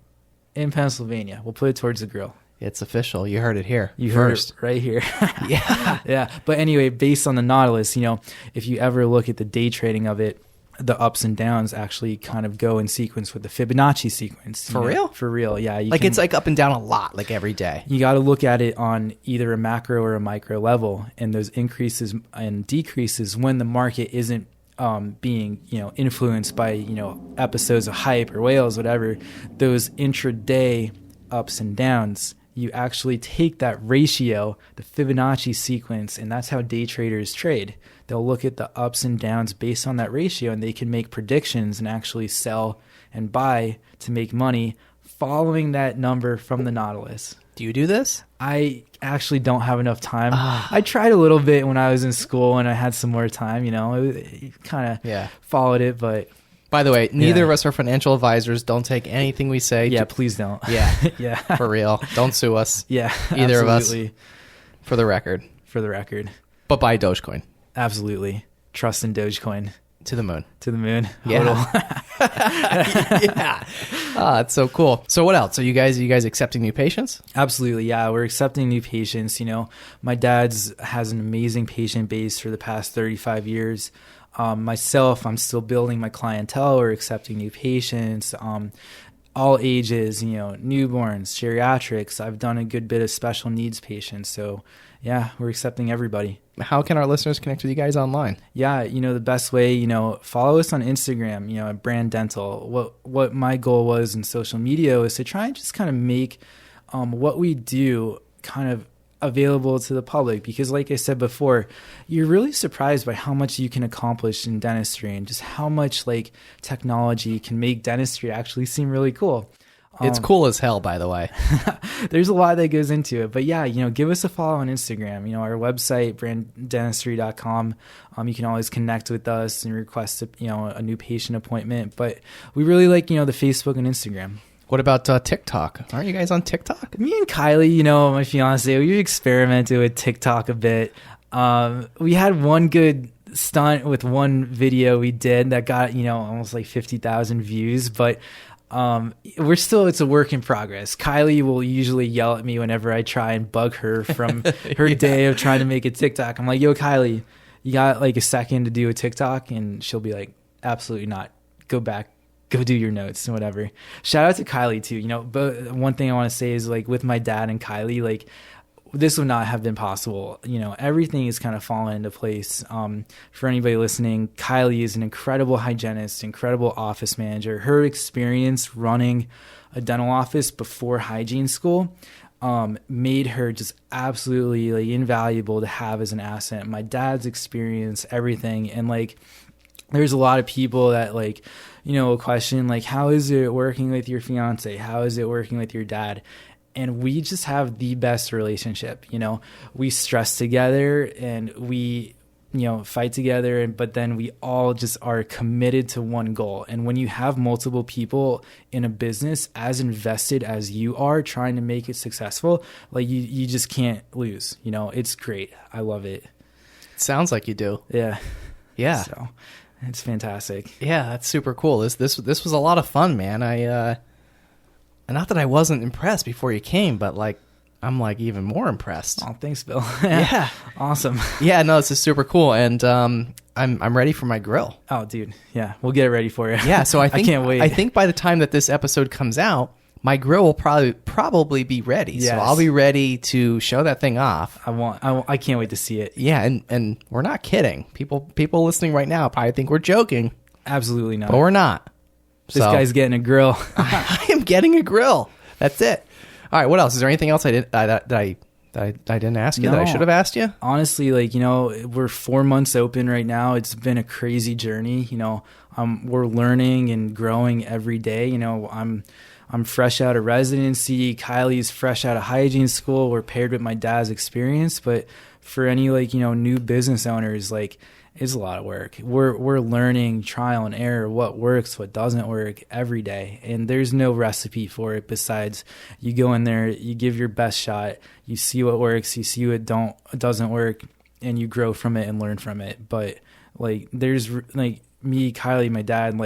Speaker 2: in Pennsylvania. We'll put it towards the grill.
Speaker 1: It's official. You heard it here.
Speaker 2: You first. Heard it right here.
Speaker 1: Yeah.
Speaker 2: Yeah. But anyway, based on the Nautilus, if you ever look at the day trading of it, the ups and downs actually kind of go in sequence with the Fibonacci sequence.
Speaker 1: For real?
Speaker 2: For real, yeah.
Speaker 1: It's like up and down a lot, like every day.
Speaker 2: You got to look at it on either a macro or a micro level, and those increases and decreases when the market isn't being influenced by episodes of hype or whales, whatever. Those intraday ups and downs, you actually take that ratio, the Fibonacci sequence, and that's how day traders trade. They'll look at the ups and downs based on that ratio, and they can make predictions and actually sell and buy to make money following that number from the Nautilus.
Speaker 1: Do you do this?
Speaker 2: I actually don't have enough time. I tried a little bit when I was in school and I had some more time, kind of followed it, but...
Speaker 1: By the way, neither of us are financial advisors. Don't take anything we say.
Speaker 2: Yeah, please don't.
Speaker 1: Yeah.
Speaker 2: Yeah.
Speaker 1: For real. Don't sue us.
Speaker 2: Yeah.
Speaker 1: Either
Speaker 2: absolutely.
Speaker 1: of us. For the record.
Speaker 2: For the record.
Speaker 1: But buy Dogecoin.
Speaker 2: Absolutely. Trust in Dogecoin.
Speaker 1: To the moon.
Speaker 2: To the moon.
Speaker 1: Yeah. Yeah. It's so cool. So what else? So you guys accepting new patients?
Speaker 2: Absolutely. Yeah. We're accepting new patients. My dad's has an amazing patient base for the past 35 years. Myself, I'm still building my clientele. We're accepting new patients, all ages, newborns, geriatrics. I've done a good bit of special needs patients. So yeah, we're accepting everybody.
Speaker 1: How can our listeners connect with you guys online?
Speaker 2: Yeah, the best way, follow us on Instagram, at Brand Dental. What my goal was in social media was to try and just kind of make what we do kind of available to the public, because like I said before, you're really surprised by how much you can accomplish in dentistry and just how much technology can make dentistry actually seem really cool.
Speaker 1: It's cool as hell, by the way.
Speaker 2: There's a lot that goes into it, but yeah, give us a follow on Instagram, our website, branddentistry.com. You can always connect with us and request a new patient appointment, but we really like, the Facebook and Instagram.
Speaker 1: What about TikTok? Aren't you guys on TikTok?
Speaker 2: Me and Kylie, my fiance, we experimented with TikTok a bit. We had one good stunt with one video we did that got, almost 50,000 views, but it's a work in progress. Kylie will usually yell at me whenever I try and bug her from her day of trying to make a TikTok. I'm like, yo, Kylie, you got a second to do a TikTok? And she'll be like, absolutely not. Go back. Go do your notes and whatever. Shout out to Kylie too. But one thing I want to say is with my dad and Kylie, this would not have been possible. Everything is kind of fallen into place. For anybody listening, Kylie is an incredible hygienist, incredible office manager. Her experience running a dental office before hygiene school made her just absolutely invaluable to have as an asset. My dad's experience, everything. And there's a lot of people that question how is it working with your fiance? How is it working with your dad? And we just have the best relationship. We stress together and we, fight together, but then we all just are committed to one goal. And when you have multiple people in a business as invested as you are trying to make it successful, you just can't lose. It's great. I love it.
Speaker 1: Sounds like you do.
Speaker 2: Yeah.
Speaker 1: Yeah.
Speaker 2: So it's fantastic.
Speaker 1: Yeah, that's super cool. This was a lot of fun, man. I not that I wasn't impressed before you came, but I'm even more impressed.
Speaker 2: Oh, thanks, Bill.
Speaker 1: Yeah.
Speaker 2: Awesome.
Speaker 1: Yeah, no, this is super cool, and I'm ready for my grill.
Speaker 2: Oh, dude. Yeah, we'll get it ready for you.
Speaker 1: Yeah, so I think
Speaker 2: I can't wait.
Speaker 1: I think by the time that this episode comes out, my grill will probably be ready.
Speaker 2: Yes.
Speaker 1: So I'll be ready to show that thing off.
Speaker 2: I can't wait to see it.
Speaker 1: Yeah, and we're not kidding. People listening right now probably think we're joking,
Speaker 2: Absolutely not.
Speaker 1: but we're not.
Speaker 2: This guy's getting a grill.
Speaker 1: I am getting a grill. That's it. All right. What else? Is there anything else I didn't ask you that I
Speaker 2: No.
Speaker 1: should have asked you?
Speaker 2: Honestly, like, we're 4 months open right now. It's been a crazy journey. We're learning and growing every day. I'm fresh out of residency. Kylie's fresh out of hygiene school. We're paired with my dad's experience. But for any new business owners, it's a lot of work. We're learning trial and error, what works, what doesn't work every day. And there's no recipe for it besides you go in there, you give your best shot, you see what works, you see what doesn't work, and you grow from it and learn from it. But there's me, Kylie, my dad,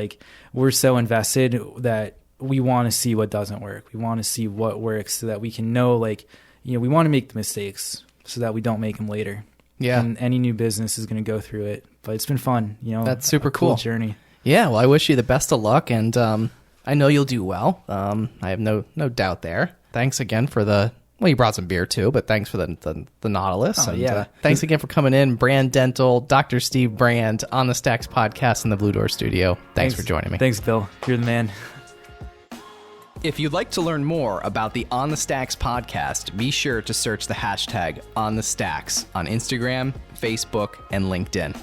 Speaker 2: we're so invested that we want to see what doesn't work. We want to see what works so that we can know, we want to make the mistakes so that we don't make them later.
Speaker 1: Yeah.
Speaker 2: And any new business is going to go through it, but it's been fun.
Speaker 1: That's super
Speaker 2: cool
Speaker 1: cool
Speaker 2: journey.
Speaker 1: Yeah. Well, I wish you the best of luck, and I know you'll do well. I have no doubt there. Thanks again for you brought some beer too, but thanks for the Nautilus.
Speaker 2: Oh,
Speaker 1: and,
Speaker 2: yeah.
Speaker 1: Thanks again for coming in, Brand Dental, Dr. Steve Brand on the Stacks podcast in the Blue Door Studio. Thanks for joining me.
Speaker 2: Thanks, Bill. You're the man.
Speaker 1: If you'd like to learn more about the On the Stacks podcast, be sure to search the hashtag On the Stacks on Instagram, Facebook, and LinkedIn.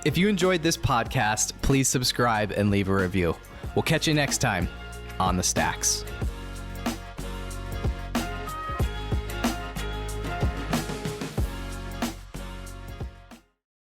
Speaker 1: If you enjoyed this podcast, please subscribe and leave a review. We'll catch you next time on the Stacks.